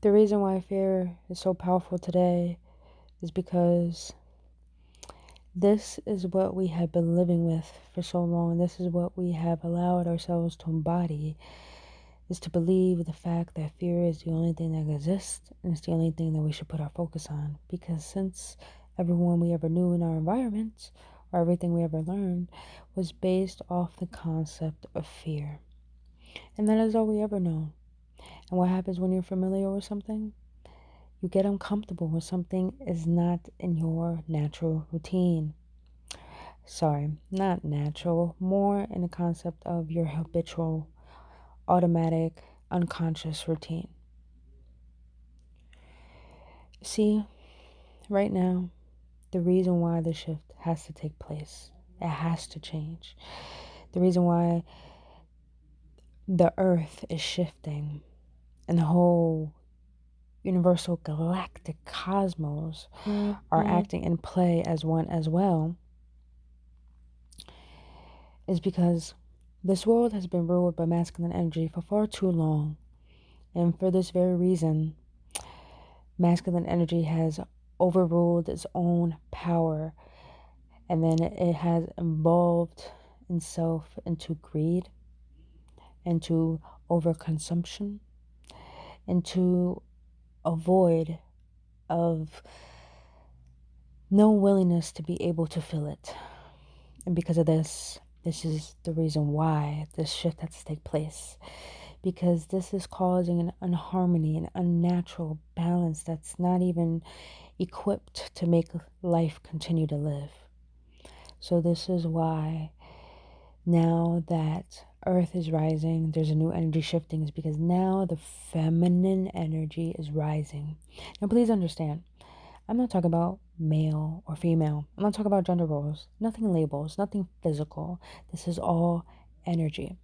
The reason why fear is so powerful today is because this is what we have been living with for so long. This is what we have allowed ourselves to embody, is to believe the fact that fear is the only thing that exists and it's the only thing that we should put our focus on. Because since everyone we ever knew in our environments, or everything we ever learned, was based off the concept of fear. And that is all we ever know. And what happens when you're familiar with something? You get uncomfortable when something is not in your natural routine. Sorry, not natural, more in the concept of your habitual, automatic, unconscious routine. See, right now, the reason why the shift has to take place, it has to change. The reason why the earth is shifting and the whole universal galactic cosmos are acting in play as one as well is because this world has been ruled by masculine energy for far too long. And for this very reason, masculine energy has overruled its own power, and then it has evolved itself into greed, into overconsumption, into a void of no willingness to be able to fill it. And because of this is the reason why this shift has to take place. Because this is causing an unharmony, an unnatural balance that's not even equipped to make life continue to live. So this is why now that Earth is rising, there's a new energy shifting, is because now the feminine energy is rising. Now please understand, I'm not talking about male or female. I'm not talking about gender roles. Nothing labels, nothing physical. This is all energy.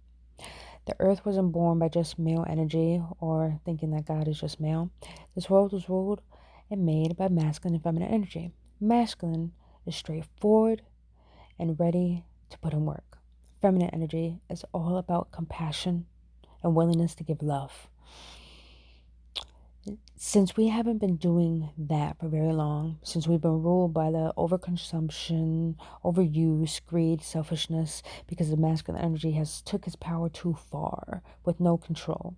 The earth wasn't born by just male energy or thinking that God is just male. This world was ruled and made by masculine and feminine energy. Masculine is straightforward and ready to put in work. Feminine energy is all about compassion and willingness to give love. Since we haven't been doing that for very long, since we've been ruled by the overconsumption, overuse, greed, selfishness, because the masculine energy has took its power too far with no control.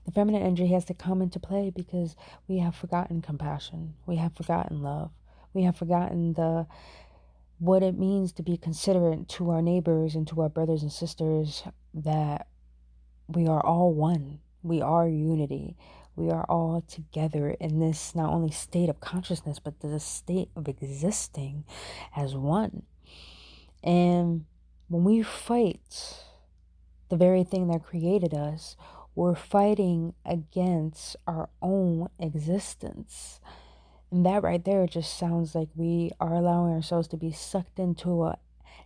The feminine energy has to come into play because we have forgotten compassion. We have forgotten love. We have forgotten what it means to be considerate to our neighbors and to our brothers and sisters, that we are all one. We are unity. We are all together in this not only state of consciousness, but the state of existing as one. And when we fight the very thing that created us, we're fighting against our own existence. And that right there just sounds like we are allowing ourselves to be sucked into a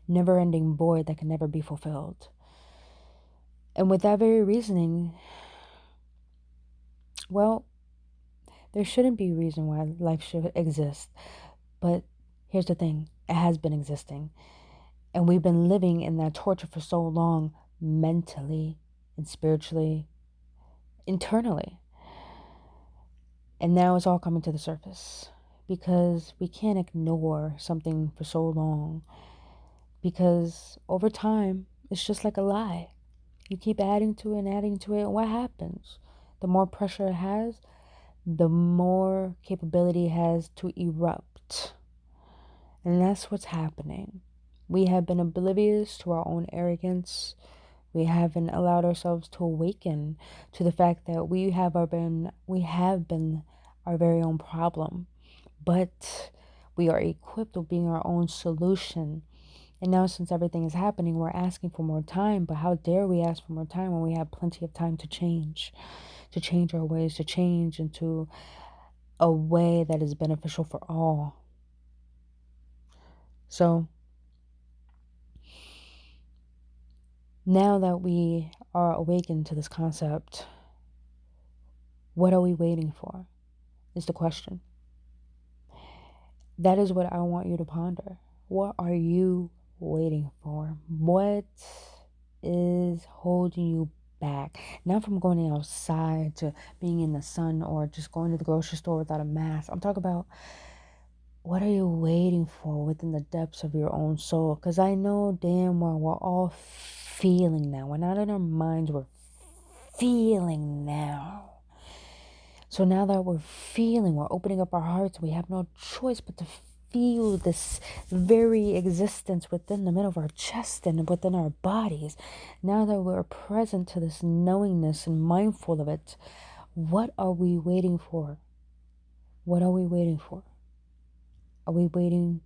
never-ending void that can never be fulfilled. And with that very reasoning, well, there shouldn't be a reason why life should exist. But here's the thing, it has been existing. And we've been living in that torture for so long, mentally and spiritually, internally. And now it's all coming to the surface because we can't ignore something for so long. Because over time, it's just like a lie. You keep adding to it and adding to it, and what happens? The more pressure it has, the more capability it has to erupt. And that's what's happening. We have been oblivious to our own arrogance. We haven't allowed ourselves to awaken to the fact that we have been our very own problem. But we are equipped with being our own solution. And now since everything is happening, we're asking for more time. But how dare we ask for more time when we have plenty of time to change our ways, to change into a way that is beneficial for all. So now that we are awakened to this concept, what are we waiting for? Is the question. That is what I want you to ponder. What are you waiting for? What is holding you back. Not from going outside to being in the sun or just going to the grocery store without a mask. I'm talking about, what are you waiting for within the depths of your own soul? Because I know damn well we're all feeling now. We're not in our minds, we're feeling now. So now that we're feeling, we're opening up our hearts, we have no choice but to feel this very existence within the middle of our chest and within our bodies. Now that we're present to this knowingness and mindful of it, what are we waiting for? What are we waiting for? Are we waiting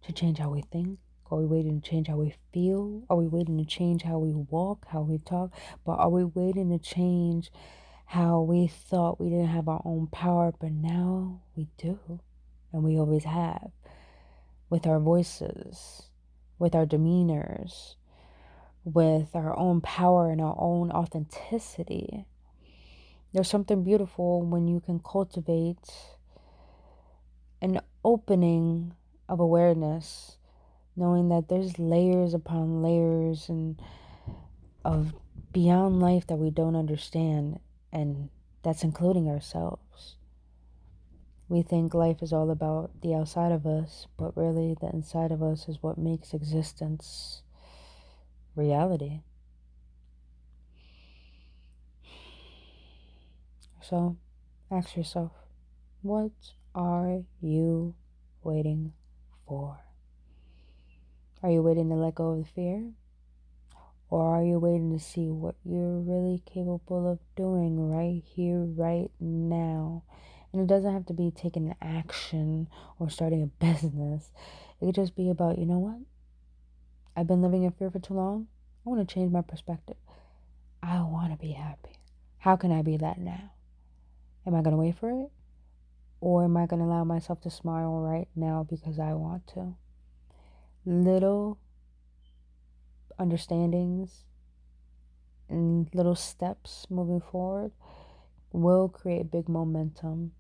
to change how we think? Are we waiting to change how we feel? Are we waiting to change how we walk, how we talk? But are we waiting to change how we thought we didn't have our own power, but now we do, and we always have, with our voices, with our demeanors, with our own power and our own authenticity? There's something beautiful when you can cultivate an opening of awareness, knowing that there's layers upon layers and of beyond life that we don't understand, and that's including ourselves. We think life is all about the outside of us, but really the inside of us is what makes existence reality. So ask yourself, what are you waiting for? Are you waiting to let go of the fear? Or are you waiting to see what you're really capable of doing right here, right now? And it doesn't have to be taking action or starting a business. It could just be about, you know what? I've been living in fear for too long. I want to change my perspective. I want to be happy. How can I be that now? Am I going to wait for it? Or am I going to allow myself to smile right now because I want to? Little understandings and little steps moving forward will create big momentum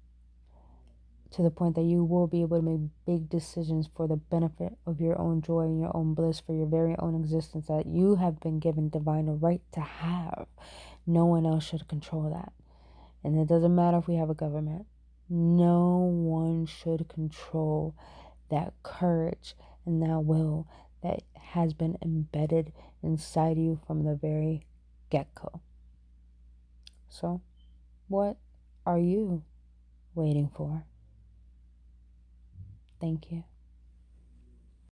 to the point that you will be able to make big decisions for the benefit of your own joy and your own bliss, for your very own existence that you have been given divine right to have. No one else should control that. And it doesn't matter if we have a government. No one should control that courage and that will that has been embedded inside you from the very get-go. So, what are you waiting for? Thank you.